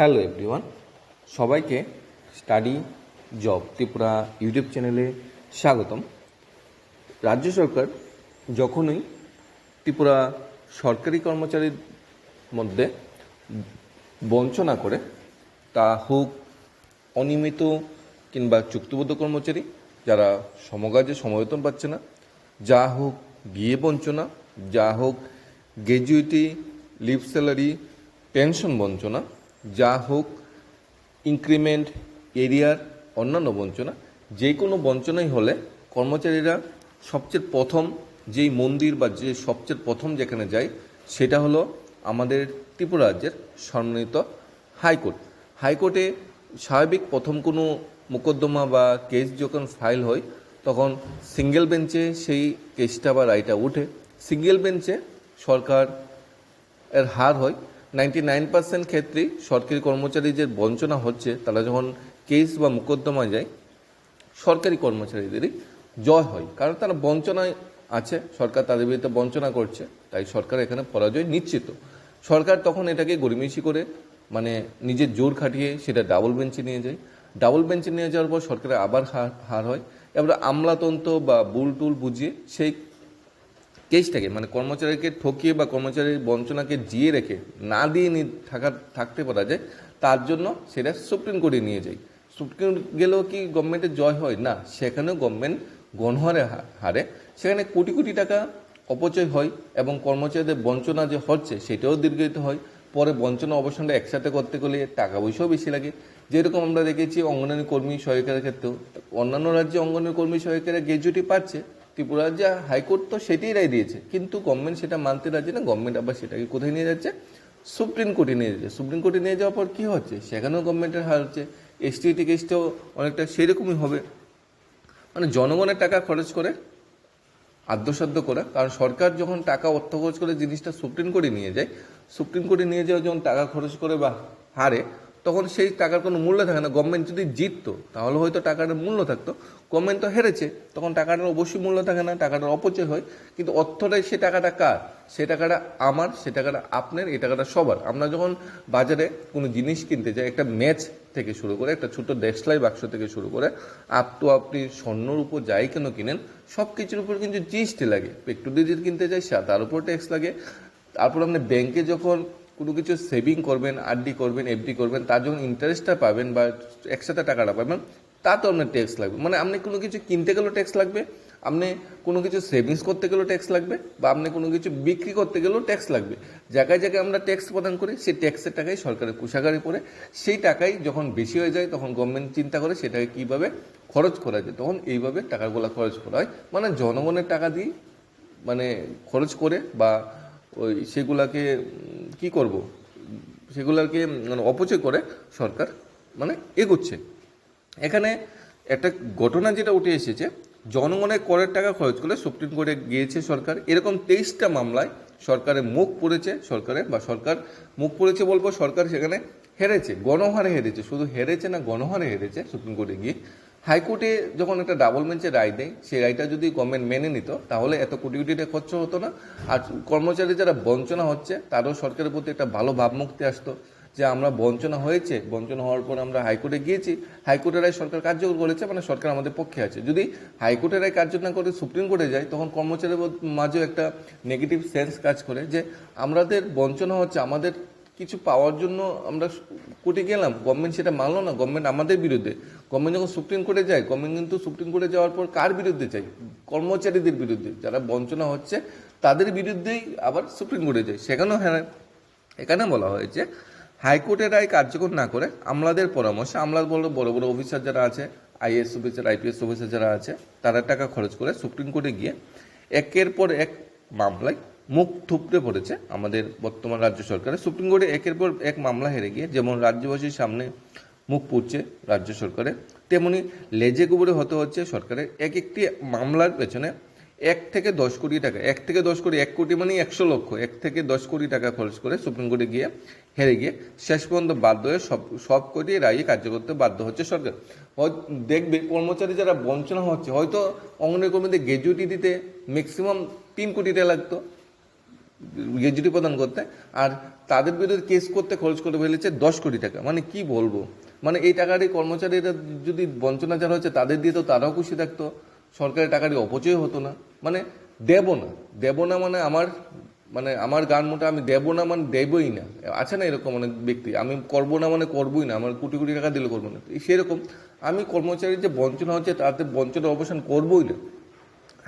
Hello everyone, সবাইকে study job Tripura YouTube চ্যানেলে স্বাগতম। রাজ্য সরকার যখনই ত্রিপুরা সরকারি কর্মচারীর মধ্যে বঞ্চনা করে, তা হোক অনিয়মিত কিংবা চুক্তিবদ্ধ কর্মচারী যারা সমকাজে সমবেতন পাচ্ছে না, যা হোক বিয়ে বঞ্চনা, যা হোক গ্র্যাজুইটি, লিভ স্যালারি, পেনশন বঞ্চনা, যা হোক ইনক্রিমেন্ট, এরিয়ার অন্যান্য বঞ্চনা, যে কোনো বঞ্চনাই হলে কর্মচারীরা সবচেয়ে প্রথম যেই মন্দির বা যে সবচেয়ে প্রথম যেখানে যায় সেটা হলো আমাদের ত্রিপুরা রাজ্যের সম্মানিত হাইকোর্ট। হাইকোর্টে স্বাভাবিক প্রথম কোনো মোকদ্দমা বা কেস যখন ফাইল হয় তখন সিঙ্গেল বেঞ্চে সেই কেসটা বা রায়টা উঠে। সিঙ্গেল বেঞ্চে সরকার এর হার হয়। 99% ক্ষেত্রেই সরকারি কর্মচারী যে বঞ্চনা হচ্ছে তারা যখন কেস বা মোকদ্দমায় যায় সরকারি কর্মচারীদেরই জয় হয়, কারণ তারা বঞ্চনায় আছে, সরকার তাদের বিরুদ্ধে বঞ্চনা করছে, তাই সরকার এখানে পরাজয় নিশ্চিত। সরকার তখন এটাকে গড়িমসি করে নিজের জোর খাটিয়ে সেটা ডাবল বেঞ্চে নিয়ে যায়। ডাবল বেঞ্চে নিয়ে যাওয়ার পর সরকারের আবার হার হয়। এবার আমলাতন্ত্র বা বুল টুল বুঝিয়ে সেই কেসটাকে কর্মচারীকে ঠকিয়ে বা কর্মচারীর বঞ্চনাকে জিয়ে রেখে না দিয়ে থাকতে পারা যায়, তার জন্য সেটা সুপ্রিম কোর্টে নিয়ে যায়। সুপ্রিম গেলেও কি গভর্নমেন্টের জয় হয়? না, সেখানেও গভর্নমেন্ট গণহারে হারে। সেখানে কোটি কোটি টাকা অপচয় হয় এবং কর্মচারীদের বঞ্চনা যে হচ্ছে সেটাও দীর্ঘায়িত হয়। পরে বঞ্চনা অবসানটা একসাথে করতে গেলে টাকা পয়সাও বেশি লাগে। যেরকম আমরা দেখেছি অঙ্গনওয়াড়ি কর্মী সহায়িকার ক্ষেত্রেও অন্যান্য রাজ্যে অঙ্গনওয়াড়ি কর্মী সহায়িকারা গ্র্যাজুইটি পাচ্ছে, ত্রিপুরা রাজ্যে হাইকোর্ট তো সেটাই রায় দিয়েছে, কিন্তু গভর্নমেন্ট সেটা মানতে রাজি না। গভর্নমেন্ট আবার সেটাকে কোথায় নিয়ে যাচ্ছে? সুপ্রিম কোর্টে নিয়ে যাচ্ছে। সুপ্রিম কোর্টে নিয়ে যাওয়ার পর কী হচ্ছে? সেখানেও গভর্নমেন্টের হার হচ্ছে। এসটি কেসটাও অনেকটা সেরকমই হবে। জনগণের টাকা খরচ করে আদ্যসাধ্য করা, কারণ সরকার যখন টাকা অর্থ খরচ করে জিনিসটা সুপ্রিম কোর্টে নিয়ে যায়, সুপ্রিম কোর্টে নিয়ে যাওয়া যখন টাকা খরচ করে বা হারে, তখন সেই টাকার কোনো মূল্য থাকে না। গভর্নমেন্ট যদি জিততো তাহলে হয়তো টাকাটার মূল্য থাকতো। গভর্নমেন্ট তো হেরেছে, তখন টাকাটার অবশ্যই মূল্য থাকে না, টাকাটার অপচয় হয়। কিন্তু অর্থটাই, সে টাকাটা কার? সে টাকাটা আমার, সে টাকাটা আপনার, এই টাকাটা সবার। আমরা যখন বাজারে কোনো জিনিস কিনতে যাই, একটা ম্যাচ থেকে শুরু করে একটা ছোটো দেশলাই বাক্স থেকে শুরু করে আপনি স্বর্ণর উপর যাই কেন কিনেন, সব কিছুর উপর কিন্তু জিএসটি লাগে। পেট্রোল ডিজেল কিনতে যাই তার উপর ট্যাক্স লাগে। তারপর আপনি ব্যাংকে যখন কোনো কিছু সেভিং করবেন, আরডি করবেন, এফডি করবেন, তার যখন ইন্টারেস্টটা পাবেন বা একসাথে টাকাটা পাবেন, তা তো আপনার ট্যাক্স লাগবে। আপনি কোনো কিছু কিনতে গেলেও ট্যাক্স লাগবে, আপনি কোনো কিছু সেভিংস করতে গেলেও ট্যাক্স লাগবে, বা আপনি কোনো কিছু বিক্রি করতে গেলেও ট্যাক্স লাগবে। জায়গায় জায়গায় আমরা ট্যাক্স প্রদান করি, সেই ট্যাক্সের টাকাই সরকারের কোষাগারে পড়ে। সেই টাকাই যখন বেশি হয়ে যায় তখন গভর্নমেন্ট চিন্তা করে সেটাকে কীভাবে খরচ করা যায়, তখন এইভাবে টাকাগুলো খরচ করা হয়। জনগণের টাকা দিয়ে খরচ করে বা সেগুলাকে কি করব, সেগুলোকে অপচয় করে সরকার এগোচ্ছে। এখানে একটা ঘটনা যেটা উঠে এসেছে, জনগণের করের টাকা খরচ করে সুপ্রিম কোর্টে গিয়েছে সরকার। এরকম 23টা মামলায় সরকারের মুখ পড়েছে, সরকার মুখ পড়েছে বলবো, সরকার সেখানে হেরেছে, গণহারে হেরেছে। শুধু হেরেছে না, গণহারে হেরেছে সুপ্রিম কোর্টে গিয়ে। হাইকোর্টে যখন একটা ডাবল বেঞ্চের রায় দেয়, সেই রায়টা যদি গভর্নমেন্ট মেনে নিত তাহলে এত কোটি কোটি টাকা খরচ হতো না। আর কর্মচারী যারা বঞ্চনা হচ্ছে তারও সরকারের প্রতি একটা ভালো ভাবমুক্তি আসতো, যে আমরা বঞ্চনা হয়েছে, বঞ্চনা হওয়ার পর আমরা হাইকোর্টে গিয়েছি, হাইকোর্টের রায় সরকার কার্যকর করেছে, সরকার আমাদের পক্ষে আছে। যদি হাইকোর্টের রায় কার্যকর না করে সুপ্রিম কোর্টে যায়, তখন কর্মচারীর মাঝেও একটা নেগেটিভ সেন্স কাজ করে, যে আমাদের বঞ্চনা হচ্ছে, আমাদের কিছু পাওয়ার জন্য আমরা কোর্টে গেলাম, গভর্নমেন্ট সেটা মানলো না, গভর্নমেন্ট আমাদের বিরুদ্ধে। গভর্নমেন্ট যখন সুপ্রিম কোর্টে যায়, গভর্নমেন্ট কিন্তু সুপ্রিম কোর্টে যাওয়ার পর কার বিরুদ্ধে চাই? কর্মচারীদের বিরুদ্ধে, যারা বঞ্চনা হচ্ছে তাদের বিরুদ্ধেই আবার সুপ্রিম কোর্টে যায়। সেখানেও হ্যাঁ, এখানে বলা হয়েছে হাইকোর্টের রায় কার্যকর না করে আমলাদের পরামর্শে, আমলা বড় বড় অফিসার যারা আছে, আইএএস অফিসার, আইপিএস অফিসার যারা আছে, তারা টাকা খরচ করে সুপ্রিম কোর্টে গিয়ে একের পর এক মামলায় মুখ থুবড়ে পড়েছে আমাদের বর্তমান রাজ্য সরকারের। সুপ্রিম কোর্টে একের পর এক মামলা হেরে গিয়ে যেমন রাজ্যবাসীর সামনে মুখ পুড়ছে রাজ্য সরকারের, তেমনি লেজে গোবরে হতে হচ্ছে সরকারের। একটি মামলার পেছনে 1 থেকে 10 কোটি টাকা, 1 থেকে 10 কোটি, 1 কোটি 100 লক্ষ, 1 থেকে 10 কোটি টাকা খরচ করে সুপ্রিম কোর্টে গিয়ে হেরে গিয়ে শেষ পর্যন্ত বাধ্য হয়ে সব কোটি রায় কার্য করতে বাধ্য হচ্ছে সরকার। দেখবে কর্মচারী যারা বঞ্চনা হচ্ছে, হয়তো অঙ্গনওয়াড়ি কর্মীদের গ্র্যাজুইটি দিতে ম্যাক্সিমাম 3 কোটি টাকা লাগতো, গ্র্যাজুইটি প্রদান করতে, আর তাদের বিরুদ্ধে কেস করতে খরচ করে ফেলেছে 10 কোটি টাকা। মানে কি বলবো, মানে এই টাকাটি কর্মচারীরা যদি বঞ্চনা যারা হচ্ছে তাদের দিয়ে তো তারাও খুশি থাকতো, সরকারের টাকাটি অপচয় হতো না। মানে দেব না মানে আমার গান মোটা আমি দেব না মানে দেবই না, আছে না এরকম অনেক ব্যক্তি, আমি করবো না মানে করবোই না, আমার কোটি কোটি টাকা দিলে করবো না। সেরকম আমি কর্মচারীর যে বঞ্চনা হচ্ছে তাতে বঞ্চনার অবসান করবোই না,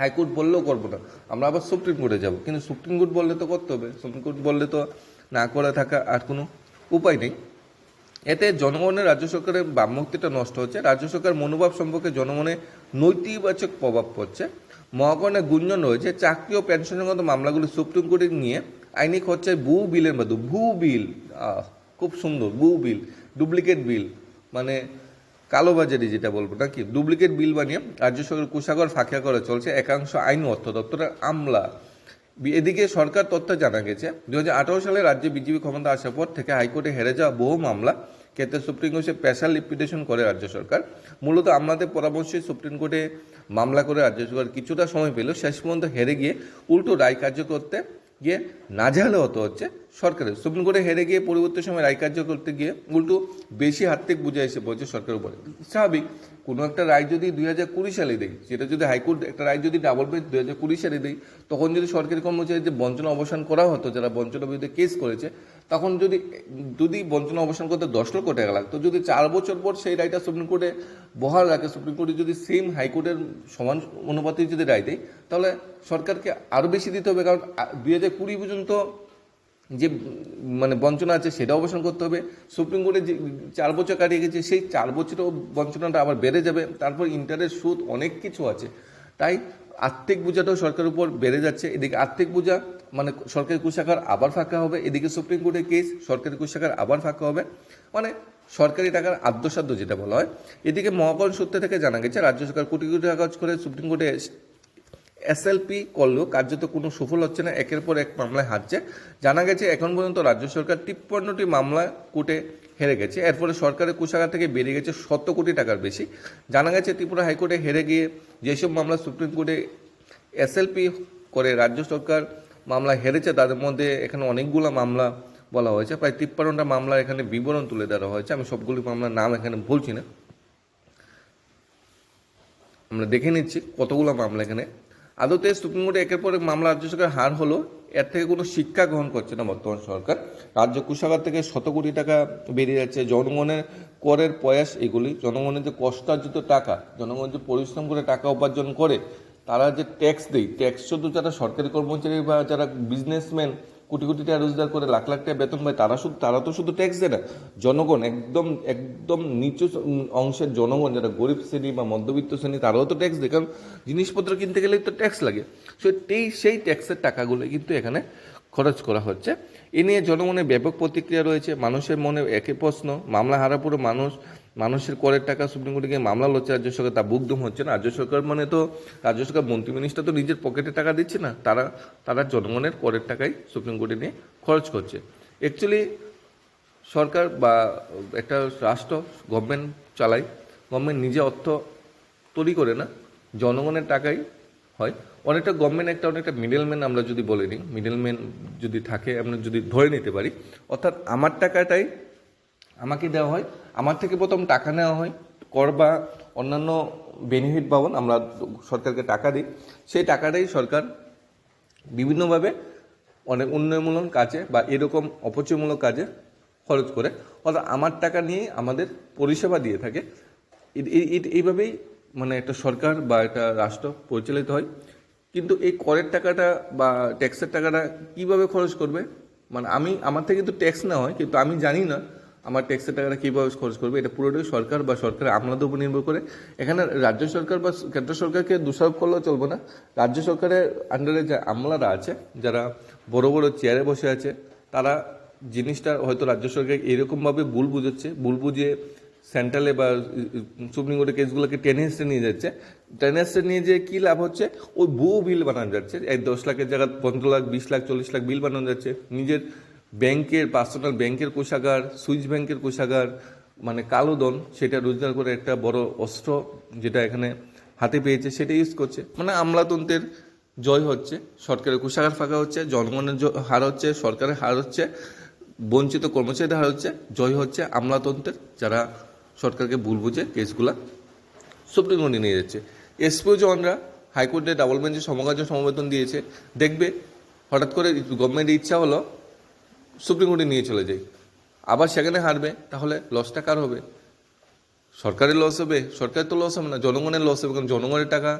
হাইকোর্ট বললেও করবো না, আমরা আবার সুপ্রিম কোর্টে যাব। কিন্তু সুপ্রিম কোর্ট বললে তো করতে হবে, সুপ্রিম কোর্ট বললে তো না করে থাকা আর কোনো উপায় নেই। এতে জনগণের রাজ্য সরকারের ভাবমূর্তিটা নষ্ট হচ্ছে, রাজ্য সরকার মনোভাব সম্পর্কে জনমনে নৈতিবাচক প্রভাব পড়ছে। মহাকরণে গুঞ্জন রয়েছে চাকরি ও পেনশন সংক্রান্ত মামলাগুলি সুপ্রিম কোর্টে নিয়ে আইনি খরচায় বহু বিলের মতো বিল, খুব সুন্দর, বিল, ডুপ্লিকেট বিল, মানে কালোবাজারি যেটা বলবো নাকি, ডুপ্লিকেট বিল বানিয়ে রাজ্য সরকার কোষাগার ফাঁকিয়া করে চলছে একাংশ আইন অর্থ দপ্তরের আমলা। এদিকে সরকার তথ্য জানা গেছে 2018 সালে রাজ্যে বিজেপি ক্ষমতা আসার পর থেকে হাইকোর্টে হেরে যাওয়া বহু মামলা ক্ষেত্রে সুপ্রিম কোর্টে স্পেশাল লিপিটেশন করে রাজ্য সরকার। মূলত আমলাদের পরামর্শে সুপ্রিম কোর্টে মামলা করে রাজ্য সরকার কিছুটা সময় পেলেও শেষ পর্যন্ত হেরে গিয়ে উল্টো রায় কার্য করতে গিয়ে নাজেহাল হতে হচ্ছে সরকারের। সুপ্রিম কোর্টে হেরে গিয়ে পরবর্তী সময় রায় কার্য করতে গিয়ে উল্টো বেশি হার্দিক বোঝা এসে পড়ছে সরকারের উপরে। স্বাভাবিক, কোনো একটা রায় যদি 2020 সালে দেয়, সেটা যদি হাইকোর্ট একটা রায় যদি ডাবল বেঞ্চ 2020 সালে দেয়, তখন যদি সরকারি কর্মচারীদের বঞ্চনা অবসান করা হতো, যারা বঞ্চনার বিরুদ্ধে কেস করেছে, তখন যদি বঞ্চনা অবসান করতে 10 লক্ষ টাকা লাগতো, যদি 4 বছর পর সেই রায়টা সুপ্রিম কোর্টে বহাল রাখে, সুপ্রিম কোর্টে যদি সেম হাইকোর্টের সমান অনুপাতে যদি রায় দেয়, তাহলে সরকারকে আরও বেশি দিতে হবে। কারণ 2020 পর্যন্ত যে মানে বঞ্চনা আছে সেটা অবসান করতে হবে। সুপ্রিম কোর্টে যে 4 বছর কাটিয়ে গেছে, সেই 4 বছরও বঞ্চনাটা আবার বেড়ে যাবে, তারপর ইন্টারেস্ট, সুদ, অনেক কিছু আছে। তাই আর্থিক বোঝাটাও সরকারের উপর বেড়ে যাচ্ছে। এদিকে আর্থিক বোঝা মানে সরকারি কোষাগার আবার ফাঁকা হবে, এদিকে সুপ্রিম কোর্টের কেস, সরকারি কোষাগার আবার ফাঁকা হবে, মানে সরকারি টাকার আদ্যসাধ্য যেটা বলা হয়। এদিকে মহাকরণ সূত্র থেকে জানা গেছে রাজ্য সরকার কোটি কোটি টাকা খরচ করে সুপ্রিম কোর্টে এসএলপি করলেও কার্যত কোনো সুফল হচ্ছে না, একের পর এক মামলায় হারছে। জানা গেছে এখন পর্যন্ত রাজ্য সরকার 53টি মামলা কোর্টে হেরে গেছে, এর ফলে সরকারের কোষাগার থেকে বেরিয়ে গেছে 100 কোটি টাকার বেশি। জানা গেছে ত্রিপুরা হাইকোর্টে হেরে গিয়ে যেসব মামলা সুপ্রিম কোর্টে এসএলপি করে রাজ্য সরকার মামলা হেরেছে, তাদের মধ্যে এখানে অনেকগুলো মামলা বলা হয়েছে, প্রায় 53টা মামলা এখানে বিবরণ তুলে ধরা হয়েছে। আমি সবগুলি মামলার নাম এখানে বলছি না, আমরা দেখে নিচ্ছি কতগুলো মামলা এখানে। আদতে সুপ্রিম কোর্টে একের পর এক মামলা রাজ্য সরকার হার হলো, এর থেকে কোনো শিক্ষা গ্রহণ করছে না বর্তমান সরকার। রাজ্য কোষাগার থেকে 100 কোটি টাকা বেরিয়ে যাচ্ছে, জনগণের করের প্রয়াস এগুলি, জনগণের যে কষ্টার্জিত টাকা, জনগণ যে পরিশ্রম করে টাকা উপার্জন করে, তারা যে ট্যাক্স দেয়, ট্যাক্স শুধু যারা সরকারি কর্মচারী বা যারা বিজনেসম্যান কোটি কোটি টাকা রোজগার করে লাখ লাখ টাকা বেতন পায়, তারা তো শুধু ট্যাক্স দেয় না, জনগণ একদম নিচু অংশের জনগণ যারা গরিব শ্রেণী বা মধ্যবিত্ত শ্রেণী, তারাও তো ট্যাক্স দেয়, কারণ জিনিসপত্র কিনতে গেলে তো ট্যাক্স লাগে। সেই ট্যাক্সের টাকাগুলো কিন্তু এখানে খরচ করা হচ্ছে। এ নিয়ে জনগণের ব্যাপক প্রতিক্রিয়া রয়েছে। মানুষের মনে একই প্রশ্ন, মামলা হারা পুরো মানুষের করের টাকা সুপ্রিম কোর্টে গিয়ে মামলা লড়ছে রাজ্য সরকার, তা বুকদম হচ্ছে না। রাজ্য সরকার মানে তো রাজ্য সরকার মন্ত্রী মিনিস্টার তো নিজের পকেটে টাকা দিচ্ছে না, তারা জনগণের করের টাকাই সুপ্রিম কোর্টে নিয়ে খরচ করছে। অ্যাকচুয়ালি সরকার বা একটা রাষ্ট্র গভর্নমেন্ট চালায়, গভর্নমেন্ট নিজে অর্থ তৈরি করে না, জনগণের টাকাই হয়। অনেকটা গভর্নমেন্ট অনেকটা মিডলম্যান, আমরা যদি বলে নিই, মিডলম্যান যদি থাকে, আমরা যদি ধরে নিতে পারি, অর্থাৎ আমার টাকাটাই আমাকে দেওয়া হয়, আমার থেকে প্রথম টাকা নেওয়া হয়, কর বা অন্যান্য বেনিফিট পাবন আমরা সরকারকে টাকা দিই, সেই টাকাটাই সরকার বিভিন্নভাবে অনেক উন্নয়নমূলক কাজে বা এরকম অপচয়মূলক কাজে খরচ করে, অর্থাৎ আমার টাকা নিয়েই আমাদের পরিষেবা দিয়ে থাকে। এইভাবেই মানে একটা সরকার বা একটা রাষ্ট্র পরিচালিত হয়। কিন্তু এই করের টাকাটা বা ট্যাক্সের টাকাটা কীভাবে খরচ করবে, মানে আমার থেকে কিন্তু ট্যাক্স নেওয়া হয়, কিন্তু আমি জানি না আমার ট্যাক্সের টাকাটা কীভাবে খরচ করবে। এটা পুরোটাই সরকার বা সরকারের আমলাদের উপর নির্ভর করে। এখানে রাজ্য সরকার বা কেন্দ্র সরকারকে দোষারোপ করলেও চলবে না। রাজ্য সরকারের আন্ডারে যে আমলারা আছে, যারা বড় বড় চেয়ারে বসে আছে, তারা জিনিসটা হয়তো রাজ্য সরকার এরকমভাবে ভুল বুঝিয়ে সেন্ট্রালে বা সুপ্রিম কোর্টের কেসগুলোকে টেনে হিস্টে নিয়ে যাচ্ছে। টেনে হিস্টে নিয়ে যে কী লাভ হচ্ছে, ওই বিল বানানো যাচ্ছে, 10 লাখের জায়গায় 15 লাখ, 20 লাখ, 40 লাখ বিল বানানো যাচ্ছে। নিজের ব্যাংকের পার্সোনাল ব্যাংকের কোষাগার, সুইচ ব্যাংকের কোষাগার, মানে কালো ধন, সেটা রোজগার করে একটা বড় অস্ত্র যেটা এখানে হাতে পেয়েছে সেটা ইউজ করছে। মানে আমলাতন্ত্রের জয় হচ্ছে, সরকারের কোষাগার ফাঁকা হচ্ছে, জনগণের হার হচ্ছে, সরকারের হার হচ্ছে, বঞ্চিত কর্মচারীদের হার হচ্ছে, জয় হচ্ছে আমলাতন্ত্রের, যারা সরকারকে ভুল বুঝে কেসগুলা সুপ্রিম কোর্টে নিয়ে যাচ্ছে। এসপিও জওয়ানরা হাইকোর্টে ডাবল বেঞ্চে সমকার্য সমবেতন দিয়েছে, দেখবে হঠাৎ করে গভর্নমেন্টের ইচ্ছা হলো সুপ্রিম কোর্টে নিয়ে চলে যায়, আবার সেখানে হারবে, তাহলে লসটা কার হবে? সরকারের লস হবে? সরকারের তো লস হবে না, জনগণের লস হবে, কারণ জনগণের টাকা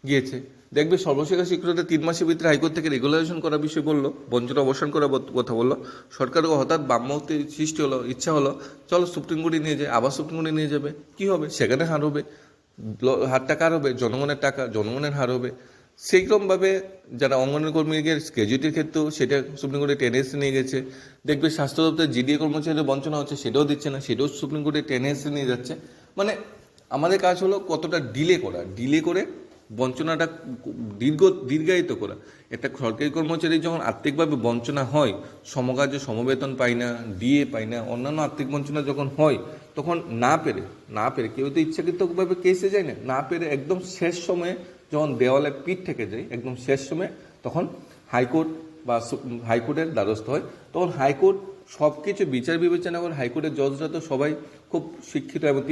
গিয়েছে। দেখবে সর্বশেষ শিক্ষকদের 3 মাসের ভিতরে হাইকোর্ট থেকে রেগুলারেশন করার বিষয় বললো, বঞ্চনা অবসান করার কথা বললো। সরকারকে হঠাৎ বামমতি সৃষ্টি হলো, ইচ্ছা হলো চলো সুপ্রিম কোর্টে নিয়ে যায়, আবার সুপ্রিম কোর্টে নিয়ে যাবে, কি হবে? সেখানে হার হবে, হারটা কার হবে? জনগণের টাকা, জনগণের হার হবে। সেইরকমভাবে যারা অঙ্গনওয়াড়ি কর্মীকে গ্র্যাজুয়েটির ক্ষেত্রেও সেটা সুপ্রিম কোর্টে টেনে এসে নিয়ে গেছে। দেখবে স্বাস্থ্য দপ্তরের জিডিএ কর্মচারীদের বঞ্চনা হচ্ছে, সেটাও দিচ্ছে না, সেটাও সুপ্রিম কোর্টে টেনে এসে নিয়ে যাচ্ছে। মানে আমাদের কাজ হলো কতটা ডিলে করে বঞ্চনাটা দীর্ঘায়িত করা। একটা সরকারি কর্মচারী যখন আর্থিকভাবে বঞ্চনা হয়, সমকার্য সমবেতন পায় না, ডিএ পায় না, অন্যান্য আর্থিক বঞ্চনা যখন হয়, তখন না পেরে কেউ তো ইচ্ছাকৃতভাবে কেসে যায় না পেরে একদম শেষ সময়ে যখন দেওয়ালে পিঠ থেকে যায়, একদম শেষ সময়ে তখন হাইকোর্ট বা হাইকোর্টের দ্বারস্থ হয়। তখন হাইকোর্ট সব কিছু বিচার বিবেচনা করে, হাইকোর্টের জজরা তো সবাই খুব শিক্ষিত, এবং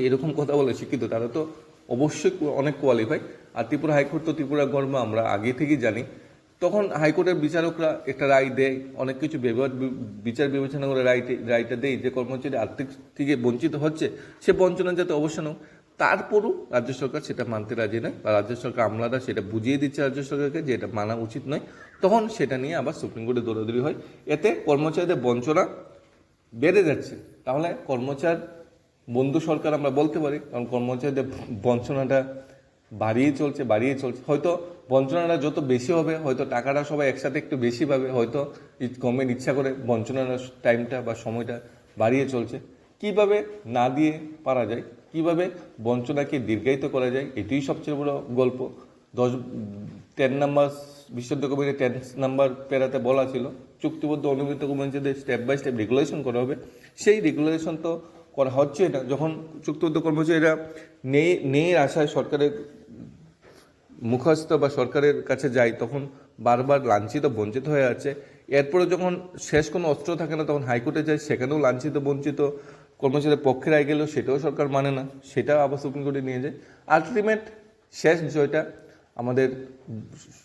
এরকম কথা বলে শিক্ষিত, তারা তো অবশ্যই অনেক কোয়ালিফাই। আর ত্রিপুরা হাইকোর্ট তো ত্রিপুরা গর্ব, আমরা আগে থেকেই জানি। তখন হাইকোর্টের বিচারকরা একটা রায় দেয়, অনেক কিছু বিচার বিবেচনা করে রায়টা দেয় যে কর্মচারী আর্থিক থেকে বঞ্চিত হচ্ছে, সে বঞ্চনা যাতে অবসান হোক। তারপরও রাজ্য সরকার সেটা মানতে রাজি নয়, বা রাজ্য সরকার আমলারা সেটা বুঝিয়ে দিচ্ছে রাজ্য সরকারকে যে এটা মানা উচিত নয়। তখন সেটা নিয়ে আবার সুপ্রিম কোর্টে দৌড়াদৌড়ি হয়, এতে কর্মচারীদের বঞ্চনা বেড়ে যাচ্ছে। তাহলে কর্মচার বন্ধু সরকার আমরা বলতে পারি, কারণ কর্মচারীদের বঞ্চনাটা বাড়িয়ে চলছে। হয়তো বঞ্চনাটা যত বেশি হবে, হয়তো টাকাটা সবাই একসাথে একটু বেশি পাবে, হয়তো গভর্নমেন্ট ইচ্ছা করে বঞ্চনার টাইমটা বা সময়টা বাড়িয়ে চলছে। কিভাবে না দিয়ে পারা যায়, কিভাবে বঞ্চনাকে দীর্ঘায়িত করা যায়, এটাই সবচেয়ে বড় গল্প। 10 নাম্বার বিশুদ্ধ কমিটি 10 নাম্বার পেরাতে বলা ছিল চুক্তিবদ্ধ অনুমিত কর্মচারীদের স্টেপ বাই স্টেপ রেগুলেশন করা হবে। সেই রেগুলেশন তো করা হচ্ছে না। যখন চুক্তিবদ্ধ কর্মচারীরা নেই আশায় সরকারের মুখস্থ বা সরকারের কাছে যায়, তখন বারবার লাঞ্ছিত বঞ্চিত হয়ে আছে। এরপরে যখন শেষ কোনো অস্ত্র থাকে না, তখন হাইকোর্টে যায়, সেখানেও লাঞ্ছিত বঞ্চিত কর্মচারীদের পক্ষে রায় গেলেও সেটাও সরকার মানে না, সেটাও আবার সুপ্রিম কোর্টে নিয়ে যায়। আলটিমেট শেষ জয়টা আমাদের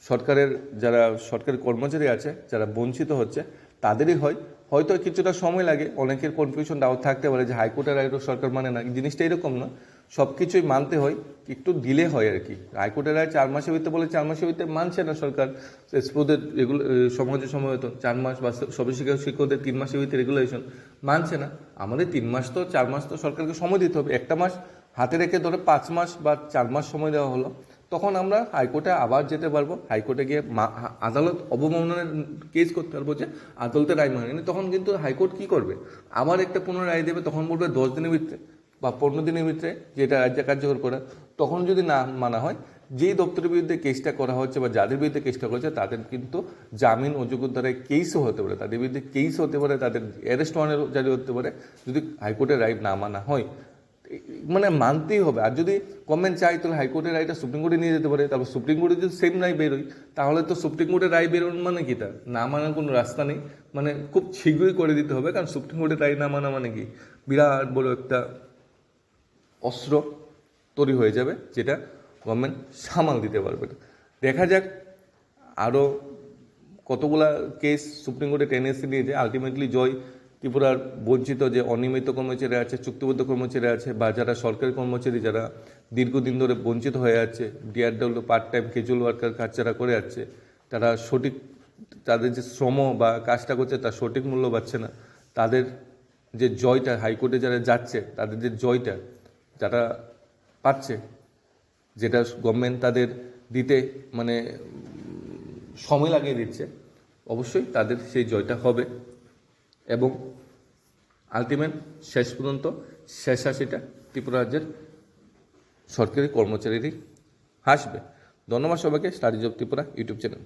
সরকারের, যারা সরকারি কর্মচারী আছে, যারা বঞ্চিত হচ্ছে তাদেরই হয়। হয়তো কিছুটা সময় লাগে, অনেকের কনফিউশন ডাউট থাকতে পারে যে হাইকোর্টের রায়ও সরকার মানে না, জিনিসটা এরকম না, সব কিছুই মানতে হয়, একটু ডিলে হয় আর কি। হাইকোর্টের রায় 4 মাসের ভিতরে বলে 4 মাসের ভিতরে মানছে না সরকার, এসপোদের এগুলো সমাজে সময়ত 4 মাস, বা শিক্ষকদের 3 মাসের ভিতরে রেগুলেশন মানছে না। আমাদের 3 মাস তো 4 মাস তো সরকারকে সময় দিতে হবে, একটা মাস হাতে রেখে ধরে 5 মাস বা 4 মাস সময় দেওয়া হলো, তখন আমরা হাইকোর্টে আবার যেতে পারবো। হাইকোর্টে গিয়ে আদালত অবমাননার কেস করতে পারবো যে আদালতের রায় মানেনি। তখন কিন্তু হাইকোর্ট কি করবে, আবার একটা পুনরায় রায় দেবে, তখন বলবে 10 দিনের ভিতরে বা 15 দিনের ভিতরে যেটা রাজ্য কার্যকর করে। তখন যদি না মানা হয়, যেই দপ্তরের বিরুদ্ধে কেসটা করা হচ্ছে বা যাদের বিরুদ্ধে কেসটা করেছে, তাদের কিন্তু জামিন অযোগ্য দ্বারা কেসও হতে পারে, তাদের বিরুদ্ধে কেস হতে পারে, তাদের অ্যারেস্ট ওয়ারেন্ট জারি হতে পারে, যদি হাইকোর্টের রায় না মানা হয়। মানে মানতেই হবে। আর যদি গভর্নমেন্ট চাই, তাহলে হাইকোর্টের রায়টা সুপ্রিম কোর্টে নিয়ে যেতে পারে। তারপর সুপ্রিম কোর্টে যদি সেম রায় বেরোয়, তাহলে তো সুপ্রিম কোর্টের রায় বেরোন মানে কি, তা না মানার কোনো রাস্তা নেই। মানে খুব শীঘ্রই করে দিতে হবে, কারণ সুপ্রিম কোর্টের রায় না মানা মানে কি, বিরাট বড় একটা অস্ত্র তৈরি হয়ে যাবে, যেটা গভর্নমেন্ট সামাল দিতে পারবে না। দেখা যাক আরও কতগুলা কেস সুপ্রিম কোর্টে টেনে এসে নিয়ে যায়। আলটিমেটলি জয় ত্রিপুরার বঞ্চিত যে অনিয়মিত কর্মচারী আছে, চুক্তিবদ্ধ কর্মচারী আছে, বা যারা সরকারি কর্মচারী যারা দীর্ঘদিন ধরে বঞ্চিত হয়ে আছে, DRW part time casual worker কাজ যারা করে যাচ্ছে, তারা সঠিক তাদের যে শ্রম বা কাজটা করছে তার সঠিক মূল্য পাচ্ছে না। তাদের যে জয়টা, হাইকোর্টে যারা যাচ্ছে তাদের যে জয়টা যারা পাচ্ছে, যেটা গভর্নমেন্ট তাদের দিতে মানে সময় লাগিয়ে দিচ্ছে, অবশ্যই তাদের সেই জয়টা হবে। এবং আলটিমেট শেষ পর্যন্ত শেষ হাসিটা ত্রিপুরা রাজ্যের সরকারি কর্মচারীরই হাসবে। ধন্যবাদ সবাইকে। Studies of Tripura YouTube channel.